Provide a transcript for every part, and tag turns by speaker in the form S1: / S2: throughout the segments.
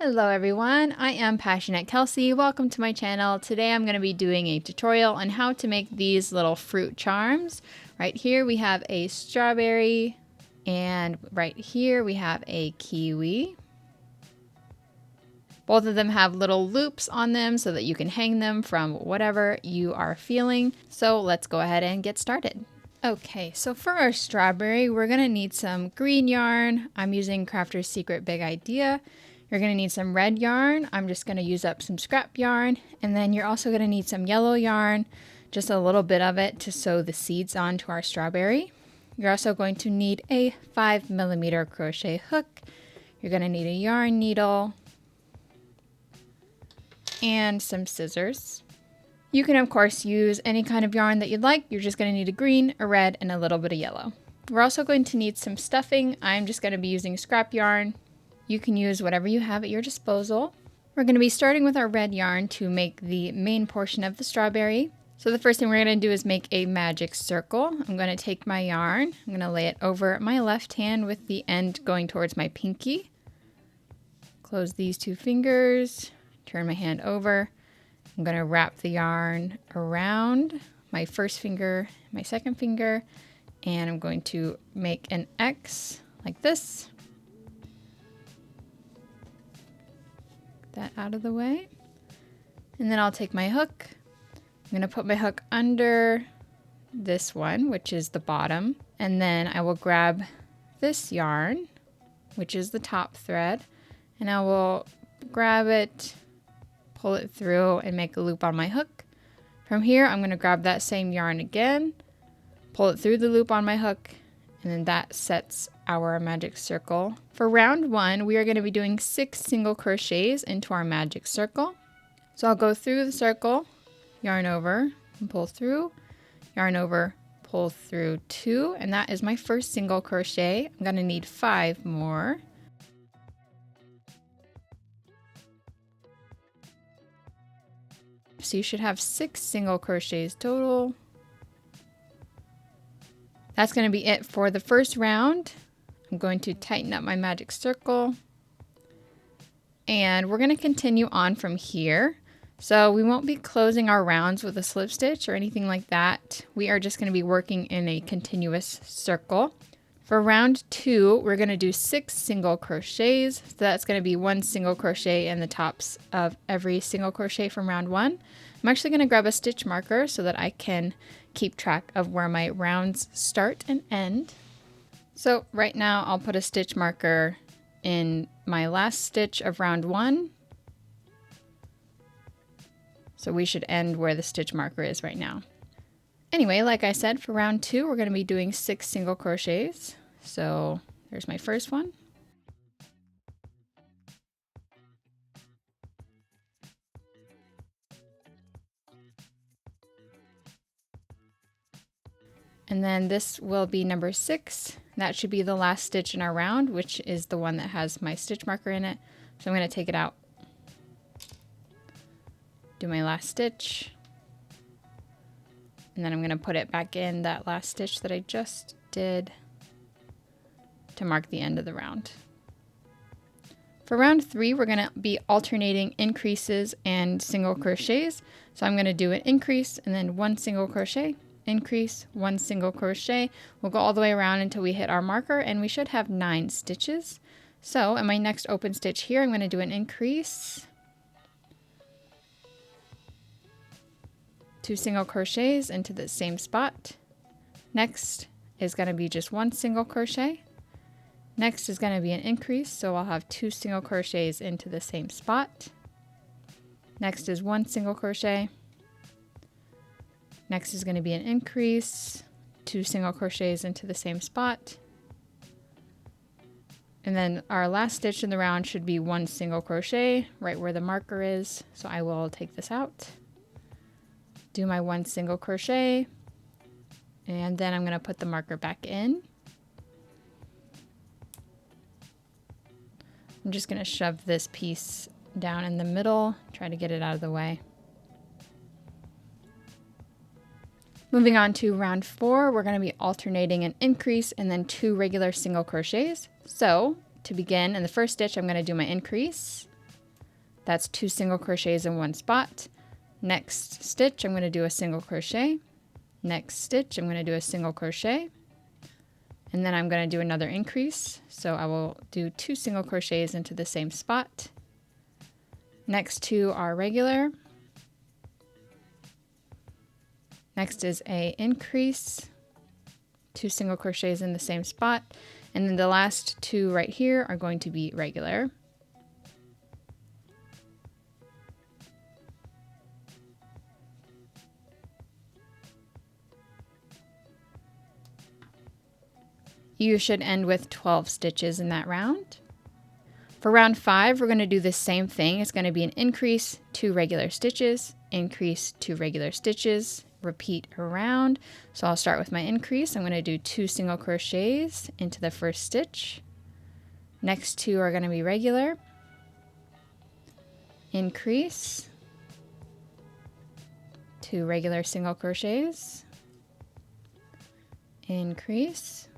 S1: Hello everyone, I am PassioKnit Kelsie. Welcome to my channel. Today I'm going to be doing a tutorial on how to make these little fruit charms. Right here we have a strawberry, and right here we have a kiwi. Both of them have little loops on them so that you can hang them from whatever you are feeling. So let's go ahead and get started. Okay, so for our strawberry, we're going to need some green yarn. I'm using Crafter's Secret Big Idea. You're going to need some red yarn. I'm just going to use up some scrap yarn. And then you're also going to need some yellow yarn, just a little bit of it to sew the seeds onto our strawberry. You're also going to need a 5mm crochet hook. You're going to need a yarn needle and some scissors. You can of course use any kind of yarn that you'd like. You're just going to need a green, a red, and a little bit of yellow. We're also going to need some stuffing. I'm just going to be using scrap yarn. You can use whatever you have at your disposal. We're going to be starting with our red yarn to make the main portion of the strawberry. So the first thing we're going to do is make a magic circle. I'm going to take my yarn, I'm going to lay it over my left hand with the end going towards my pinky. Close these two fingers, turn my hand over. I'm going to wrap the yarn around my first finger, my second finger, and I'm going to make an X like this. That out of the way. And then I'll take my hook. I'm going to put my hook under this one, which is the bottom, and then I will grab this yarn, which is the top thread, and I will grab it, pull it through, and make a loop on my hook. From here, I'm going to grab that same yarn again, pull it through the loop on my hook, and then that sets our magic circle. For round 1, we are going to be doing 6 single crochets into our magic circle. So I'll go through the circle, yarn over, and pull through, yarn over, pull through 2, and that is my first single crochet. I'm going to need 5 more. So you should have 6 single crochets total. That's going to be it for the first round. I'm going to tighten up my magic circle, and we're going to continue on from here. So we won't be closing our rounds with a slip stitch or anything like that. We are just going to be working in a continuous circle. For round 2, we're going to do 6 single crochets. So that's going to be 1 single crochet in the tops of every single crochet from round 1. I'm actually going to grab a stitch marker so that I can keep track of where my rounds start and end. So right now I'll put a stitch marker in my last stitch of round 1. So we should end where the stitch marker is right now. Anyway, like I said, for round 2, we're going to be doing 6 single crochets. So there's my first one. And then this will be number 6. That should be the last stitch in our round, which is the one that has my stitch marker in it. So I'm going to take it out, do my last stitch, and then I'm going to put it back in that last stitch that I just did to mark the end of the round. For round 3, we're going to be alternating increases and single crochets. So I'm going to do an increase and then 1 single crochet, increase, 1 single crochet. We'll go all the way around until we hit our marker, and we should have 9 stitches. So in my next open stitch here, I'm going to do an increase, 2 single crochets into the same spot. Next is going to be just 1 single crochet. Next is going to be an increase, so I'll have 2 single crochets into the same spot. Next is 1 single crochet. Next is going to be an increase, 2 single crochets into the same spot. And then our last stitch in the round should be 1 single crochet right where the marker is. So I will take this out, do my 1 single crochet, and then I'm going to put the marker back in. I'm just going to shove this piece down in the middle, try to get it out of the way. Moving on to round 4, we're going to be alternating an increase and then 2 regular single crochets. So to begin, in the first stitch, I'm going to do my increase, That's 2 single crochets in one spot. Next stitch, I'm going to do a single crochet. Next stitch, I'm going to do a single crochet. And then I'm going to do another increase. So I will do 2 single crochets into the same spot. Next 2 are regular. Next is a increase, 2 single crochets in the same spot. And then the last 2 right here are going to be regular. You should end with 12 stitches in that round. For round 5, we're going to do the same thing. It's going to be an increase, 2 regular stitches, increase, 2 regular stitches, repeat around. So I'll start with my increase. I'm going to do 2 single crochets into the first stitch. Next 2 are going to be regular, increase, 2 regular single crochets, increase.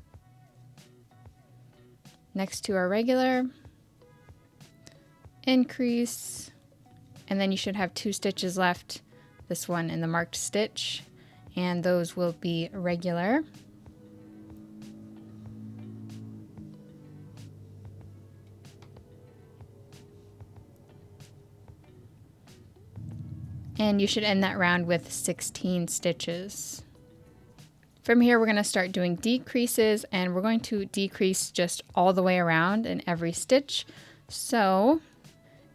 S1: Next 2 are regular, increase, and then you should have 2 stitches left, this one in the marked stitch, and those will be regular. And you should end that round with 16 stitches. From here, we're going to start doing decreases, and we're going to decrease just all the way around in every stitch. So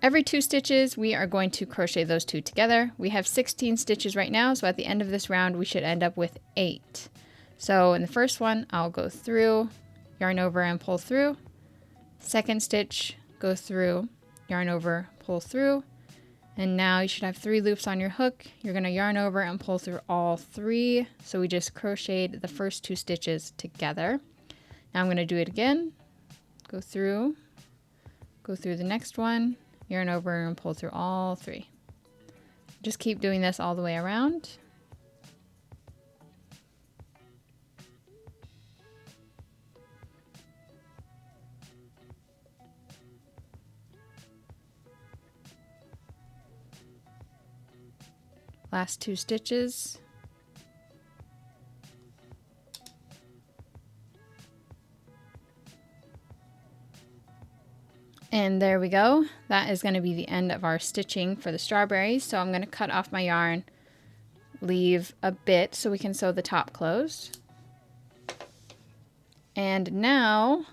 S1: every 2 stitches, we are going to crochet those 2 together. We have 16 stitches right now, so at the end of this round, we should end up with 8. So in the first one, I'll go through, yarn over and pull through. Second stitch, go through, yarn over, pull through. And now you should have 3 loops on your hook. You're going to yarn over and pull through all 3. So we just crocheted the first 2 stitches together. Now I'm going to do it again. Go through the next one, yarn over and pull through all 3. Just keep doing this all the way around. Last 2 stitches. And there we go. That is going to be the end of our stitching for the strawberries. So I'm going to cut off my yarn, leave a bit so we can sew the top closed. And now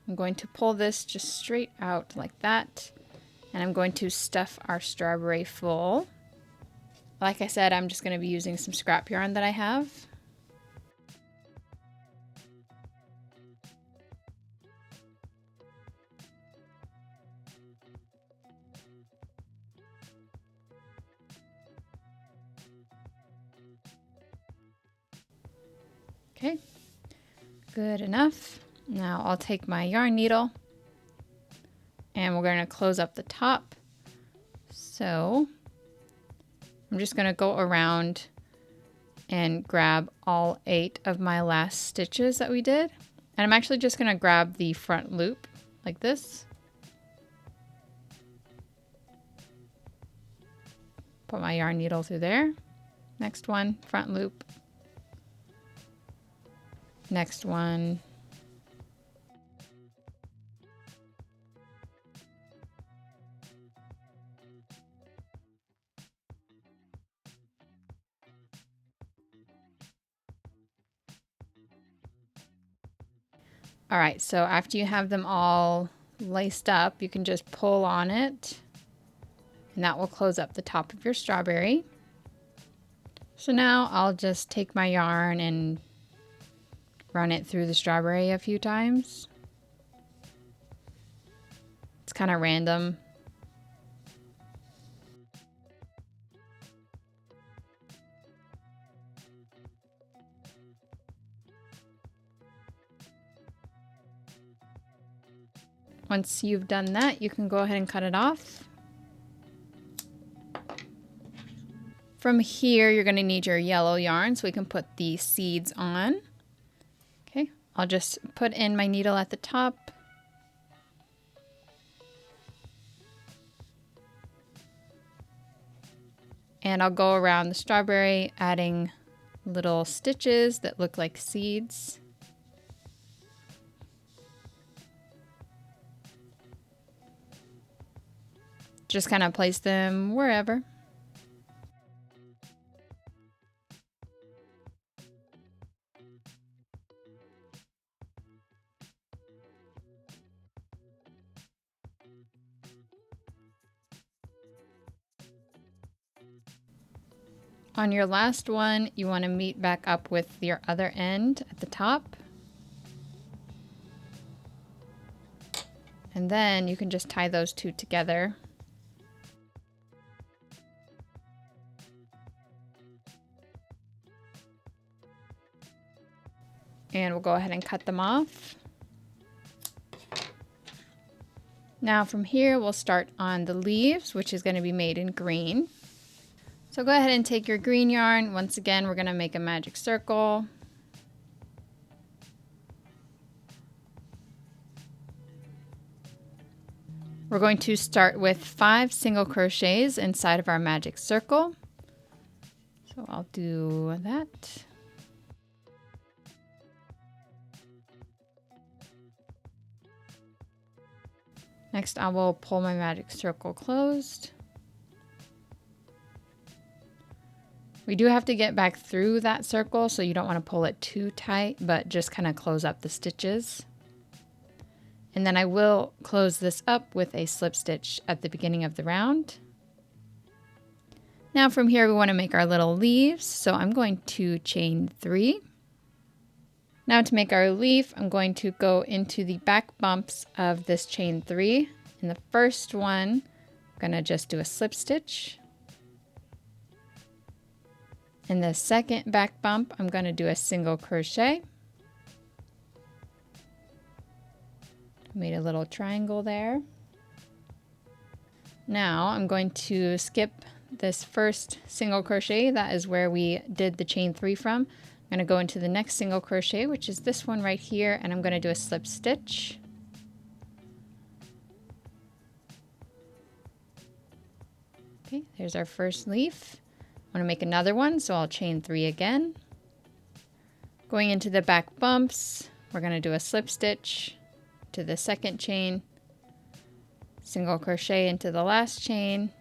S1: I'm going to pull this just straight out like that. And I'm going to stuff our strawberry full. Like I said, I'm just going to be using some scrap yarn that I have. Okay, good enough. Now I'll take my yarn needle and we're going to close up the top. So I'm just going to go around and grab all 8 of my last stitches that we did. And I'm actually just going to grab the front loop like this. Put my yarn needle through there. Next one, front loop. Next one. All right, so after you have them all laced up, you can just pull on it and that will close up the top of your strawberry. So now I'll just take my yarn and run it through the strawberry a few times. It's kind of random. Once you've done that, you can go ahead and cut it off. From here, you're going to need your yellow yarn so we can put the seeds on. Okay, I'll just put in my needle at the top. and I'll go around the strawberry adding little stitches that look like seeds. Just kind of place them wherever. On your last one, you want to meet back up with your other end at the top. And then you can just tie those two together. And we'll go ahead and cut them off. Now from here, we'll start on the leaves, which is going to be made in green. So go ahead and take your green yarn. Once again, we're going to make a magic circle. We're going to start with 5 single crochets inside of our magic circle. So I'll do that. Next, I will pull my magic circle closed. We do have to get back through that circle, so you don't want to pull it too tight, but just kind of close up the stitches. And then I will close this up with a slip stitch at the beginning of the round. Now from here we want to make our little leaves, so I'm going to chain 3. Now to make our leaf, I'm going to go into the back bumps of this chain 3. In the first one, I'm going to just do a slip stitch. In the second back bump, I'm going to do a single crochet. Made a little triangle there. Now I'm going to skip this first single crochet. That is where we did the chain 3 from. I'm going to go into the next single crochet, which is this one right here, and I'm going to do a slip stitch. Okay, there's our first leaf. I want to make another one, so I'll chain 3 again. Going into the back bumps, we're going to do a slip stitch to the second chain, single crochet into the last chain.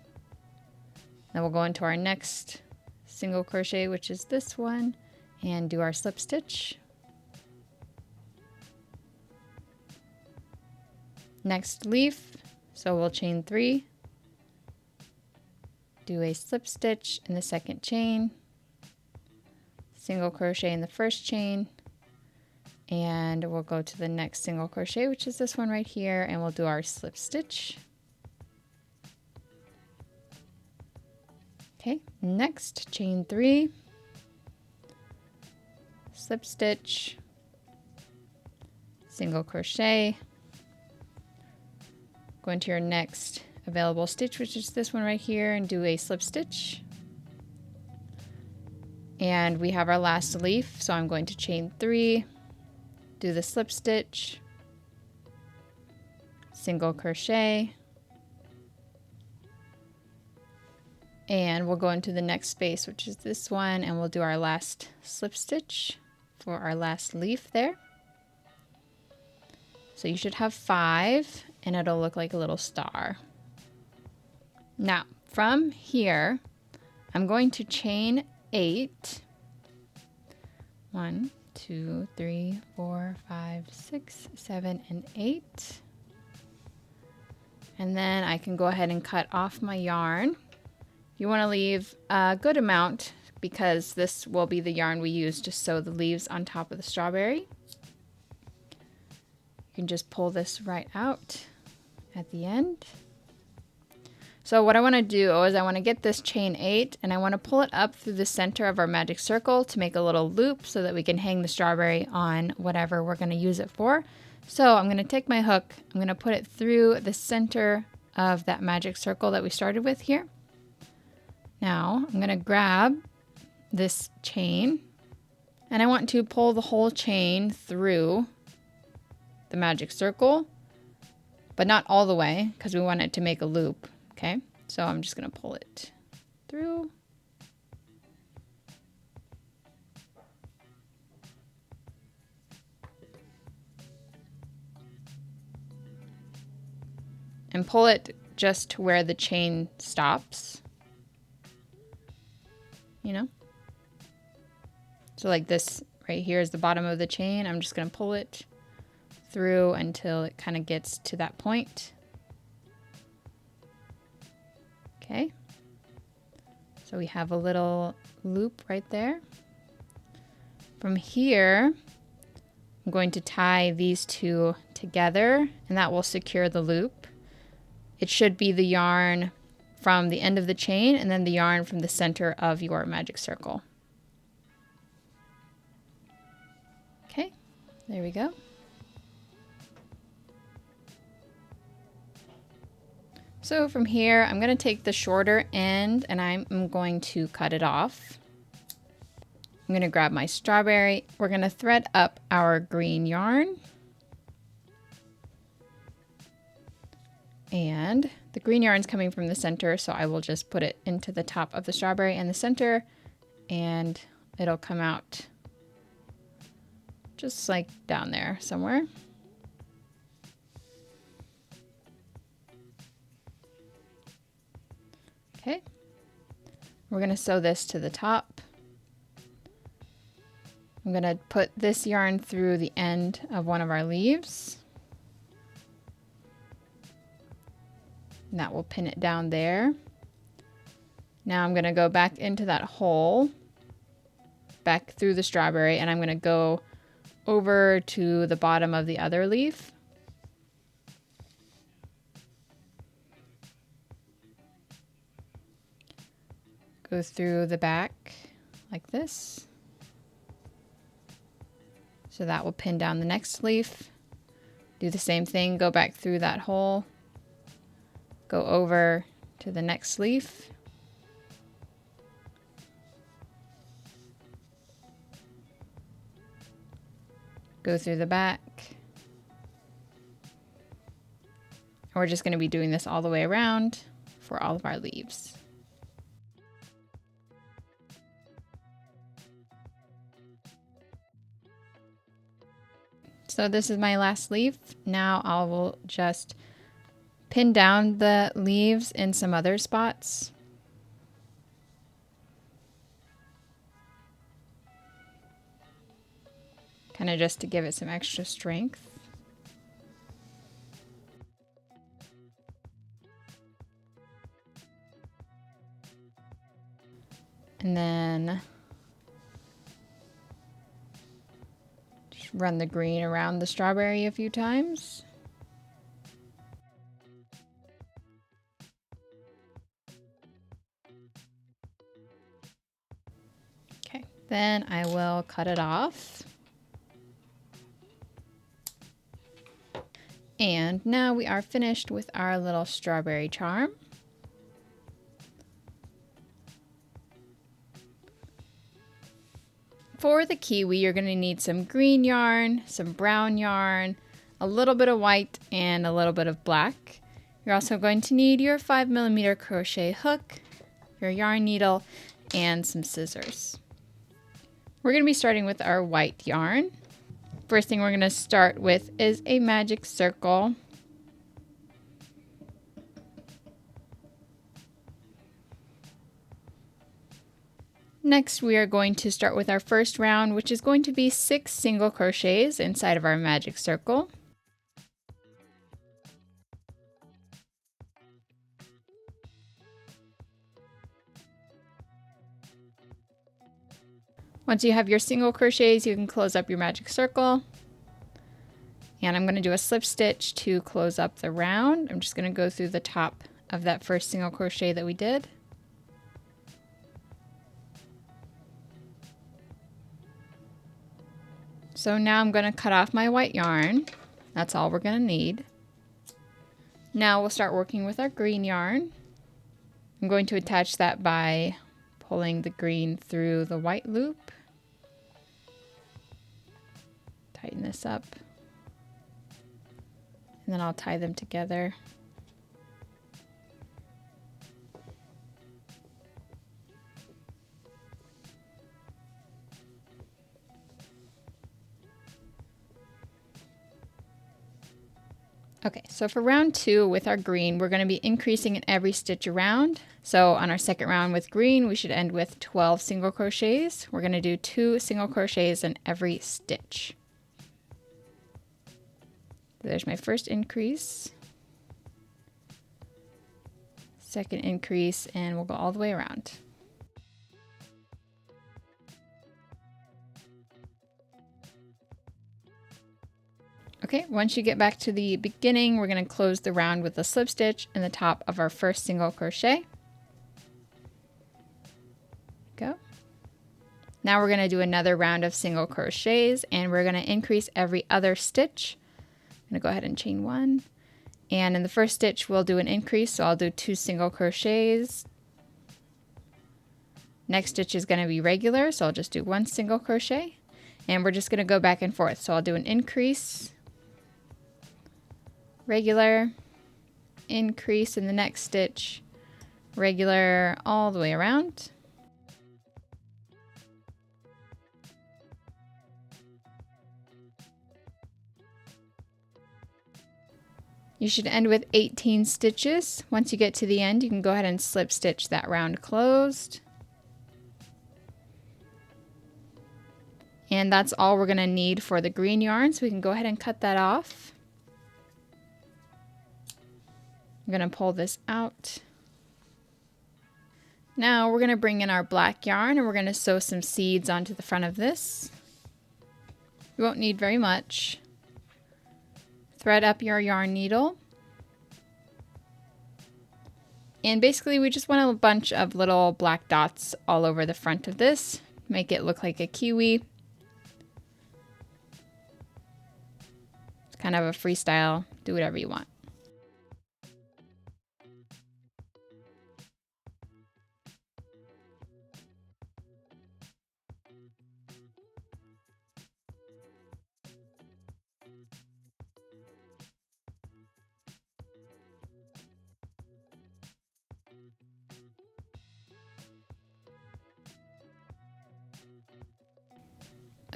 S1: Then we'll go into our next single crochet, which is this one, and do our slip stitch. Next leaf, so we'll chain 3. Do a slip stitch in the second chain, single crochet in the first chain, and we'll go to the next single crochet, which is this one right here, and we'll do our slip stitch. Okay, next chain 3, slip stitch, single crochet, go into your next available stitch, which is this one right here, and do a slip stitch. And we have our last leaf, so I'm going to chain 3, do the slip stitch, single crochet, and we'll go into the next space, which is this one, and we'll do our last slip stitch for our last leaf there. So you should have 5, and it'll look like a little star. Now, from here, I'm going to chain 8. 1, 2, 3, 4, 5, 6, 7, and 8. And then I can go ahead and cut off my yarn. You want to leave a good amount because this will be the yarn we use to sew the leaves on top of the strawberry. You can just pull this right out at the end. So what I want to do is I want to get this chain 8 and I want to pull it up through the center of our magic circle to make a little loop so that we can hang the strawberry on whatever we're going to use it for. So I'm going to take my hook, I'm going to put it through the center of that magic circle that we started with here. Now I'm going to grab this chain and I want to pull the whole chain through the magic circle, but not all the way because we want it to make a loop. Okay, so I'm just going to pull it through and pull it just to where the chain stops. You know? So like this right here is the bottom of the chain. I'm just going to pull it through until it kind of gets to that point. Okay. So we have a little loop right there. From here, I'm going to tie these two together, and that will secure the loop. It should be the yarn from the end of the chain and then the yarn from the center of your magic circle. Okay, there we go. So from here, I'm going to take the shorter end and I'm going to cut it off. I'm going to grab my strawberry. We're going to thread up our green yarn. And the green yarn is coming from the center, so I will just put it into the top of the strawberry in the center, and it'll come out just like down there somewhere. Okay, we're going to sew this to the top. I'm going to put this yarn through the end of one of our leaves. And that will pin it down there. Now I'm going to go back into that hole, back through the strawberry, and I'm going to go over to the bottom of the other leaf. Go through the back like this. So that will pin down the next leaf. Do the same thing, go back through that hole. Go over to the next leaf. Go through the back. And we're just going to be doing this all the way around for all of our leaves. So this is my last leaf. Now I will just pin down the leaves in some other spots. Kind of just to give it some extra strength. And then just run the green around the strawberry a few times. Okay, then I will cut it off. And now we are finished with our little strawberry charm. For the kiwi, you're going to need some green yarn, some brown yarn, a little bit of white, and a little bit of black. You're also going to need your 5mm crochet hook, your yarn needle, and some scissors. We're going to be starting with our white yarn. First thing we're going to start with is a magic circle. Next, we are going to start with our first round, which is going to be 6 single crochets inside of our magic circle. Once you have your single crochets, you can close up your magic circle. And I'm going to do a slip stitch to close up the round. I'm just going to go through the top of that first single crochet that we did. So now I'm going to cut off my white yarn. That's all we're going to need. Now we'll start working with our green yarn. I'm going to attach that by pulling the green through the white loop. Tighten this up. And then I'll tie them together. Okay, so for round 2 with our green, we're going to be increasing in every stitch around. So on our second round with green, we should end with 12 single crochets. We're going to do 2 single crochets in every stitch. There's my first increase, second increase, and we'll go all the way around. Okay, once you get back to the beginning, we're going to close the round with a slip stitch in the top of our first single crochet. Go. Now we're going to do another round of single crochets, and we're going to increase every other stitch. I'm going to go ahead and chain 1. And in the first stitch, we'll do an increase, so I'll do 2 single crochets. Next stitch is going to be regular, so I'll just do 1 single crochet. And we're just going to go back and forth. So I'll do an increase, regular, increase in the next stitch, regular, all the way around. You should end with 18 stitches. Once you get to the end, you can go ahead and slip stitch that round closed. And that's all we're going to need for the green yarn, so we can go ahead and cut that off. I'm going to pull this out. Now we're going to bring in our black yarn and we're going to sew some seeds onto the front of this. You won't need very much. Thread up your yarn needle. And basically we just want a bunch of little black dots all over the front of this. Make it look like a kiwi. It's kind of a freestyle. Do whatever you want.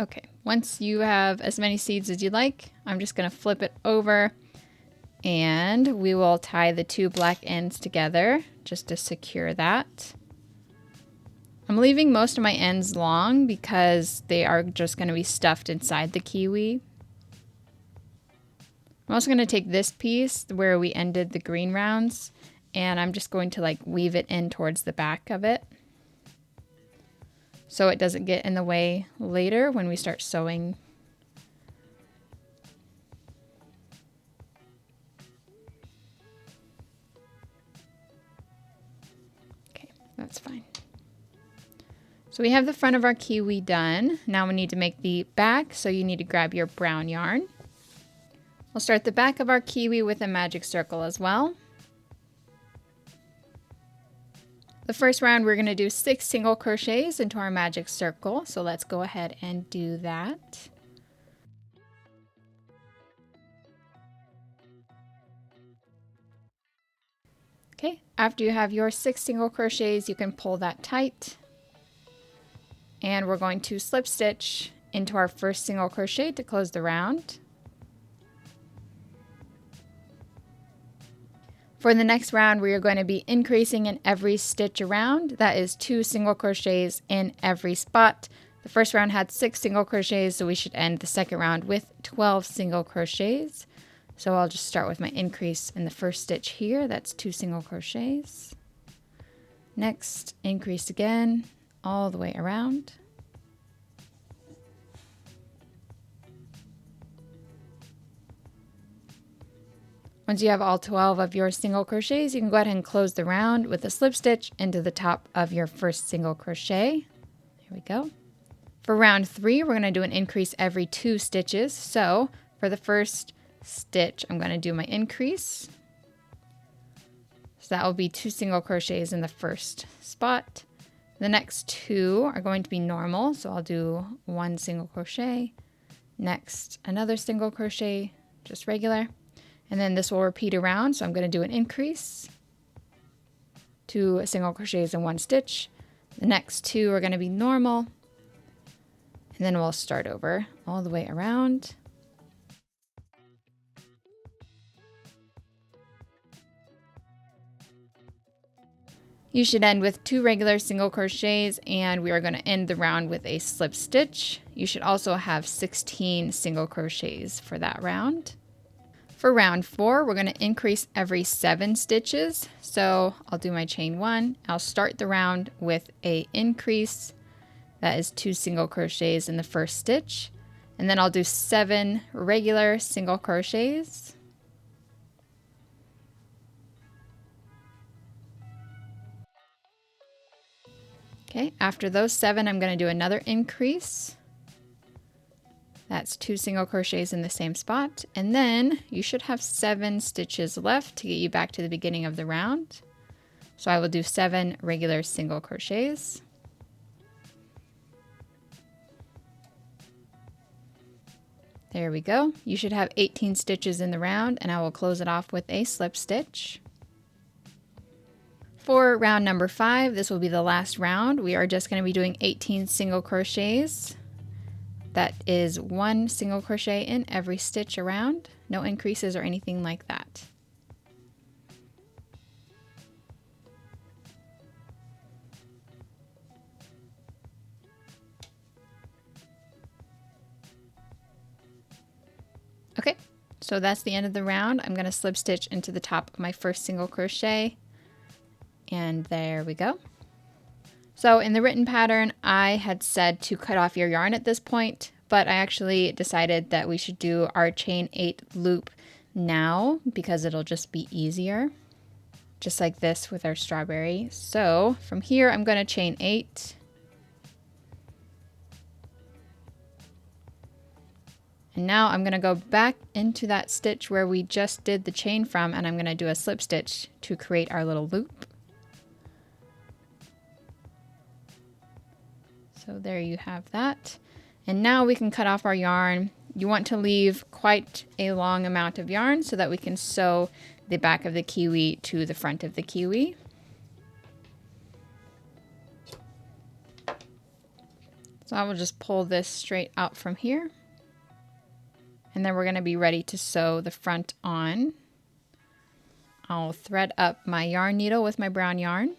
S1: Okay, once you have as many seeds as you like, I'm just going to flip it over and we will tie the 2 black ends together just to secure that. I'm leaving most of my ends long because they are just going to be stuffed inside the kiwi. I'm also going to take this piece where we ended the green rounds and I'm just going to like weave it in towards the back of it, so it doesn't get in the way later when we start sewing. Okay, that's fine. So we have the front of our kiwi done. Now we need to make the back, so you need to grab your brown yarn. We'll start the back of our kiwi with a magic circle as well. The first round we're going to do 6 single crochets into our magic circle, so let's go ahead and do that. Okay, after you have your 6 single crochets, you can pull that tight. And we're going to slip stitch into our first single crochet to close the round. For the next round, we are going to be increasing in every stitch around. That is 2 single crochets in every spot. The first round had 6 single crochets, so we should end the second round with 12 single crochets. So I'll just start with my increase in the first stitch here. That's 2 single crochets. Next, increase again, all the way around. Once you have all 12 of your single crochets, you can go ahead and close the round with a slip stitch into the top of your first single crochet. There we go. For round 3, we're going to do an increase every 2 stitches. So for the first stitch, I'm going to do my increase. So that will be 2 single crochets in the first spot. The next 2 are going to be normal, so I'll do 1 single crochet. Next, another single crochet, just regular. And then this will repeat around, so I'm going to do an increase, 2 single crochets in 1 stitch. The next 2 are going to be normal, and then we'll start over all the way around. You should end with 2 regular single crochets, and we are going to end the round with a slip stitch. You should also have 16 single crochets for that round. For round 4, we're going to increase every 7 stitches. So I'll do my chain 1. I'll start the round with a increase. That is 2 single crochets in the first stitch. And then I'll do 7 regular single crochets. Okay, after those 7, I'm going to do another increase. That's 2 single crochets in the same spot. And then you should have 7 stitches left to get you back to the beginning of the round. So I will do 7 regular single crochets. There we go. You should have 18 stitches in the round, and I will close it off with a slip stitch. For round number 5, this will be the last round. We are just going to be doing 18 single crochets. That is 1 single crochet in every stitch around. No increases or anything like that. Okay, so that's the end of the round. I'm going to slip stitch into the top of my first single crochet. And there we go. So in the written pattern, I had said to cut off your yarn at this point, but I actually decided that we should do our chain 8 loop now because it'll just be easier. Just like this with our strawberry. So from here, I'm going to chain 8. And now I'm going to go back into that stitch where we just did the chain from, and I'm going to do a slip stitch to create our little loop. So there you have that. And now we can cut off our yarn. You want to leave quite a long amount of yarn so that we can sew the back of the kiwi to the front of the kiwi. So I will just pull this straight out from here. And then we're going to be ready to sew the front on. I'll thread up my yarn needle with my brown yarn.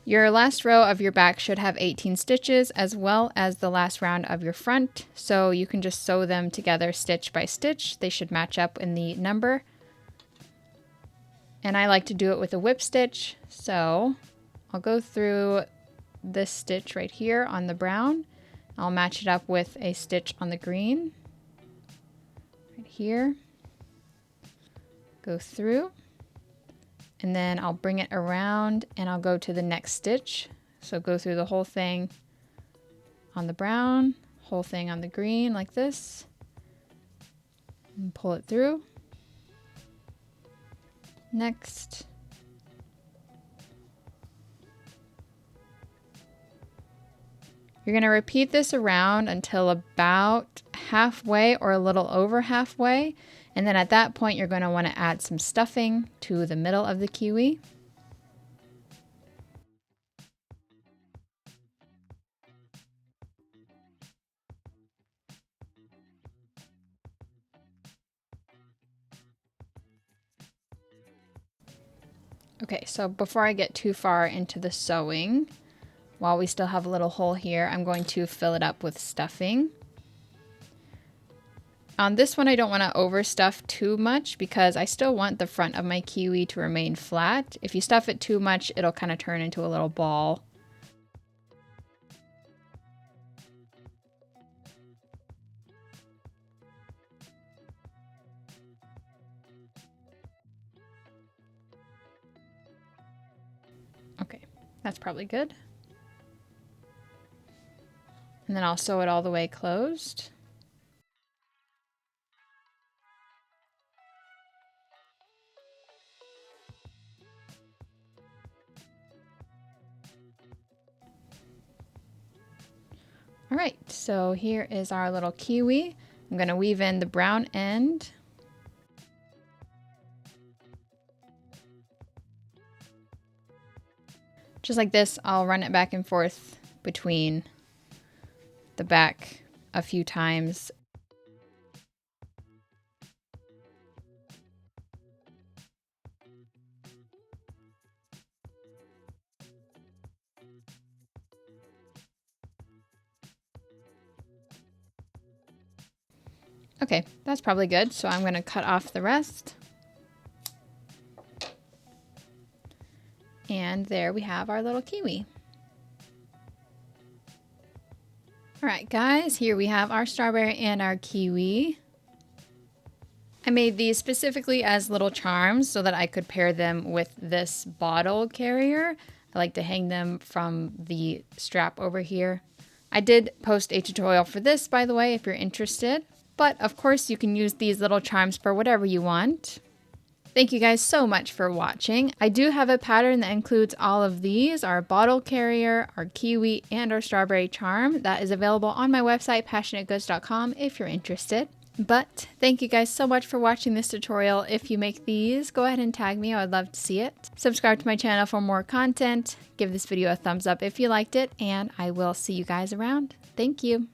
S1: Your last row of your back should have 18 stitches as well as the last round of your front, so you can just sew them together stitch by stitch. They should match up in the number. And I like to do it with a whip stitch, so I'll go through this stitch right here on the brown. I'll match it up with a stitch on the green right here. Go through. And then I'll bring it around and I'll go to the next stitch. So go through the whole thing on the brown, whole thing on the green like this. And pull it through. Next. You're going to repeat this around until about halfway or a little over halfway. And then at that point, you're going to want to add some stuffing to the middle of the kiwi. Okay, so before I get too far into the sewing, while we still have a little hole here, I'm going to fill it up with stuffing. On this one, I don't want to overstuff too much because I still want the front of my kiwi to remain flat. If you stuff it too much, it'll kind of turn into a little ball. Okay, that's probably good. And then I'll sew it all the way closed. All right, so here is our little kiwi. I'm going to weave in the brown end. Just like this, I'll run it back and forth between the back a few times. Okay, that's probably good. So I'm going to cut off the rest. And there we have our little kiwi. All right, guys, here we have our strawberry and our kiwi. I made these specifically as little charms so that I could pair them with this bottle carrier. I like to hang them from the strap over here. I did post a tutorial for this, by the way, if you're interested. But of course, you can use these little charms for whatever you want. Thank you guys so much for watching. I do have a pattern that includes all of these, our bottle carrier, our kiwi, and our strawberry charm. That is available on my website, PassioKnitGoods.com, if you're interested. But thank you guys so much for watching this tutorial. If you make these, go ahead and tag me. I would love to see it. Subscribe to my channel for more content. Give this video a thumbs up if you liked it, and I will see you guys around. Thank you.